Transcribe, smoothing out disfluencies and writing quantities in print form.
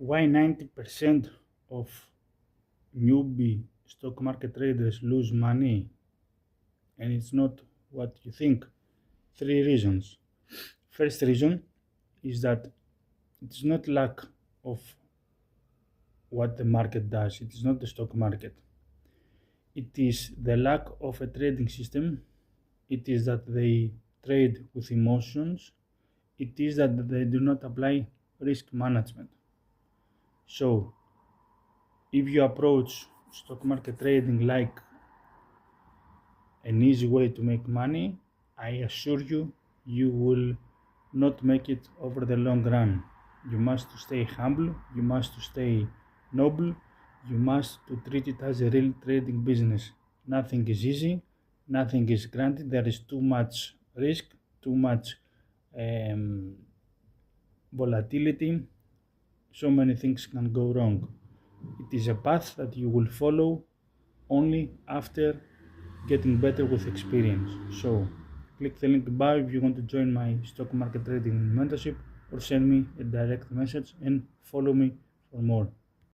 why 90% of newbie stock market traders lose money, and it's not what you think. 3 reasons. First reason is that it's not lack of what the market does. It is not the stock market. It is the lack of a trading system. It is that they trade with emotions. It is that they do not apply risk management. So if you approach stock market trading like an easy way to make money, I assure you, you will not make it over the long run. You must stay humble, you must stay noble, you must to treat it as a real trading business. Nothing is easy, nothing is granted, there is too much risk, too much volatility, so many things can go wrong. It is a path that you will follow only after getting better with experience. So click the link below if you want to join my stock market trading mentorship, or send me a direct message and follow me for more.